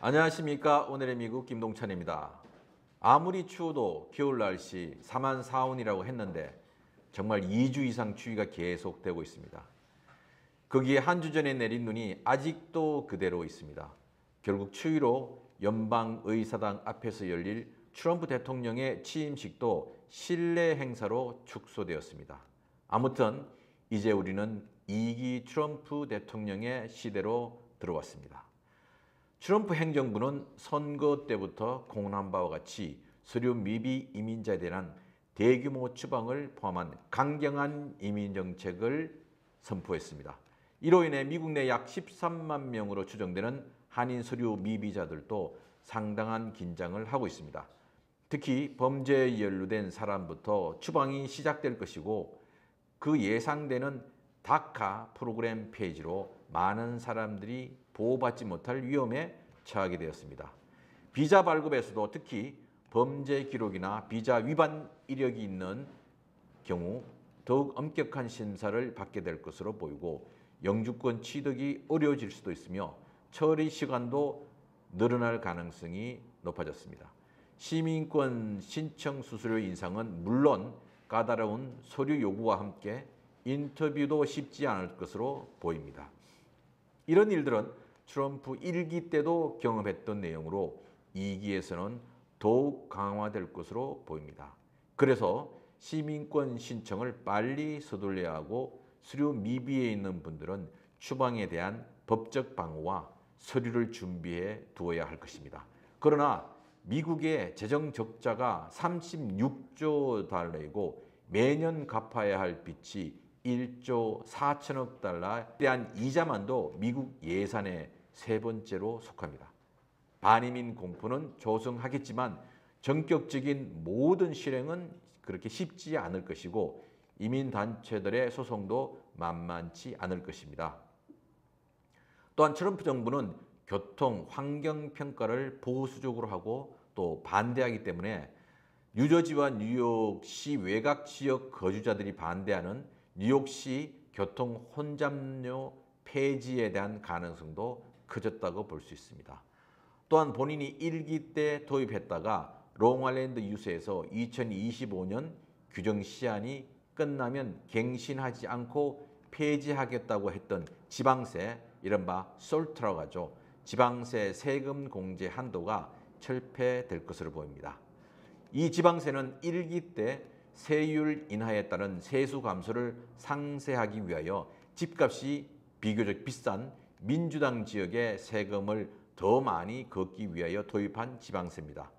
안녕하십니까. 오늘의 미국 김동찬입니다. 아무리 추워도 겨울 날씨 4만4온이라고 했는데 정말 2주 이상 추위가 계속되고 있습니다. 거기에 한 주 전에 내린 눈이 아직도 그대로 있습니다. 결국 추위로 연방의사당 앞에서 열릴 트럼프 대통령의 취임식도 실내 행사로 축소되었습니다. 아무튼 이제 우리는 2기 트럼프 대통령의 시대로 들어왔습니다. 트럼프 행정부는 선거 때부터 공언한 바와 같이 서류 미비 이민자에 대한 대규모 추방을 포함한 강경한 이민 정책을 선포했습니다. 이로 인해 미국 내 약 13만 명으로 추정되는 한인 서류 미비자들도 상당한 긴장을 하고 있습니다. 특히 범죄에 연루된 사람부터 추방이 시작될 것이고 그 예상되는 다카 프로그램 폐지로 많은 사람들이 보호받지 못할 위험에 처하게 되었습니다. 비자 발급에서도 특히 범죄 기록이나 비자 위반 이력이 있는 경우 더욱 엄격한 심사를 받게 될 것으로 보이고 영주권 취득이 어려워질 수도 있으며 처리 시간도 늘어날 가능성이 높아졌습니다. 시민권 신청 수수료 인상은 물론 까다로운 서류 요구와 함께 인터뷰도 쉽지 않을 것으로 보입니다. 이런 일들은 트럼프 1기 때도 경험했던 내용으로 2기에서는 더욱 강화될 것으로 보입니다. 그래서 시민권 신청을 빨리 서둘러야 하고 서류 미비에 있는 분들은 추방에 대한 법적 방어와 서류를 준비해 두어야 할 것입니다. 그러나 미국의 재정 적자가 36조 달러이고 매년 갚아야 할 빚이 1조 4천억 달러에 대한 이자만도 미국 예산의 세 번째로 속합니다. 반이민 공포는 조성하겠지만 전격적인 모든 실행은 그렇게 쉽지 않을 것이고 이민단체들의 소송도 만만치 않을 것입니다. 또한 트럼프 정부는 교통, 환경 평가를 보수적으로 하고 또 반대하기 때문에 뉴저지와 뉴욕시 외곽 지역 거주자들이 반대하는 뉴욕시 교통 혼잡료 폐지에 대한 가능성도 커졌다고 볼 수 있습니다. 또한 본인이 1기 때 도입했다가 롱아일랜드 유세에서 2025년 규정 시한이 끝나면 갱신하지 않고 폐지하겠다고 했던 지방세, 이른바 솔트라고 하죠. 지방세 세금 공제 한도가 철폐될 것으로 보입니다. 이 지방세는 1기 때 세율 인하에 따른 세수 감소를 상쇄하기 위하여 집값이 비교적 비싼 민주당 지역의 세금을 더 많이 걷기 위하여 도입한 지방세입니다.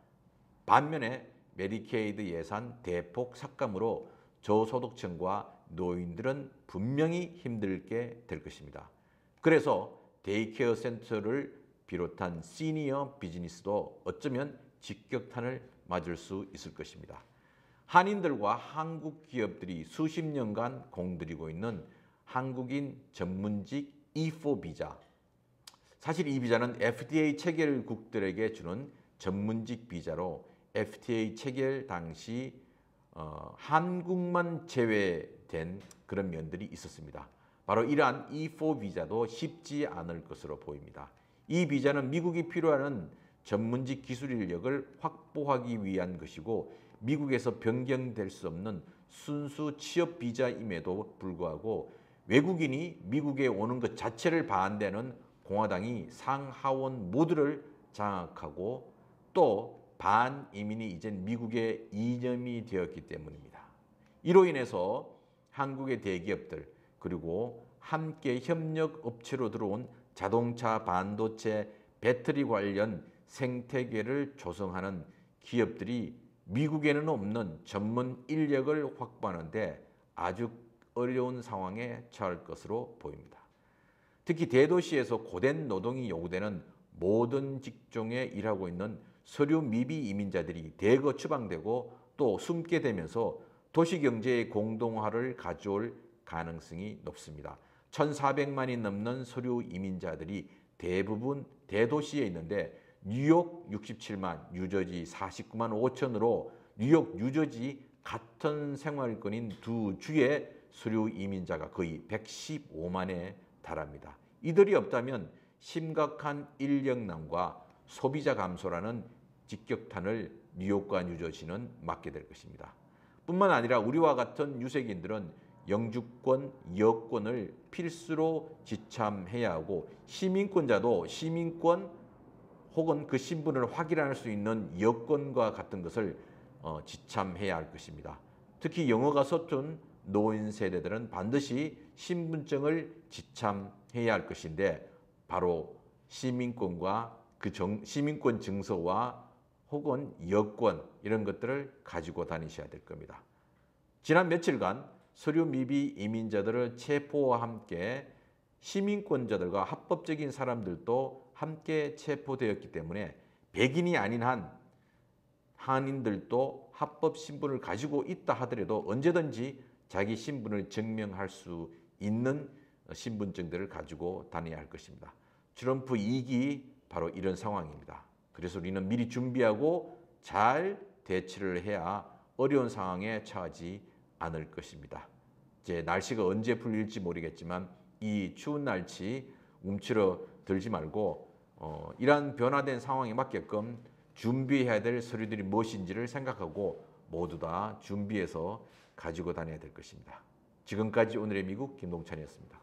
반면에 메디케이드 예산 대폭 삭감으로 저소득층과 노인들은 분명히 힘들게 될 것입니다. 그래서 데이케어 센터를 비롯한 시니어 비즈니스도 어쩌면 직격탄을 맞을 수 있을 것입니다. 한인들과 한국 기업들이 수십 년간 공들이고 있는 한국인 전문직 E4 비자. 사실 이 비자는 FDA 체결국들에게 주는 전문직 비자로 FDA 체결 당시 한국만 제외된 그런 면들이 있었습니다. 바로 이러한 E4 비자도 쉽지 않을 것으로 보입니다. 이 비자는 미국이 필요한 전문직 기술 인력을 확보하기 위한 것이고 미국에서 변경될 수 없는 순수 취업 비자임에도 불구하고 외국인이 미국에 오는 것 자체를 반대하는 공화당이 상하원 모두를 장악하고 또 반이민이 이젠 미국의 이념이 되었기 때문입니다. 이로 인해서 한국의 대기업들 그리고 함께 협력 업체로 들어온 자동차, 반도체, 배터리 관련 생태계를 조성하는 기업들이 미국에는 없는 전문 인력을 확보하는데 아주 어려운 상황에 처할 것으로 보입니다. 특히 대도시에서 고된 노동이 요구되는 모든 직종에 일하고 있는 서류 미비 이민자들이 대거 추방되고 또 숨게 되면서 도시경제의 공동화를 가져올 가능성이 높습니다. 1,400만이 넘는 서류 이민자들이 대부분 대도시에 있는데 뉴욕 67만, 뉴저지 49만 5천으로 뉴욕, 뉴저지 같은 생활권인 두 주의 서류 이민자가 거의 115만에 달합니다. 이들이 없다면 심각한 인력난과 소비자 감소라는 직격탄을 뉴욕과 뉴저지는 맞게 될 것입니다. 뿐만 아니라 우리와 같은 유색인들은 영주권, 여권을 필수로 지참해야 하고 시민권자도 시민권 혹은 그 신분을 확인할 수 있는 여권과 같은 것을 지참해야 할 것입니다. 특히 영어가 서툰 노인 세대들은 반드시 신분증을 지참해야 할 것인데 바로 시민권과 시민권 증서와 혹은 여권 이런 것들을 가지고 다니셔야 될 겁니다. 지난 며칠간 서류 미비 이민자들을 체포와 함께 시민권자들과 합법적인 사람들도 함께 체포되었기 때문에 백인이 아닌 한인들도 합법 신분을 가지고 있다 하더라도 언제든지 자기 신분을 증명할 수 있는 신분증들을 가지고 다녀야 할 것입니다. 트럼프 2기 바로 이런 상황입니다. 그래서 우리는 미리 준비하고 잘 대처를 해야 어려운 상황에 처하지 않을 것입니다. 이제 날씨가 언제 풀릴지 모르겠지만 이 추운 날씨 움츠러 들지 말고 이러한 변화된 상황에 맞게끔 준비해야 될 서류들이 무엇인지를 생각하고 모두 다 준비해서 가지고 다녀야 될 것입니다. 지금까지 오늘의 미국 김동찬이었습니다.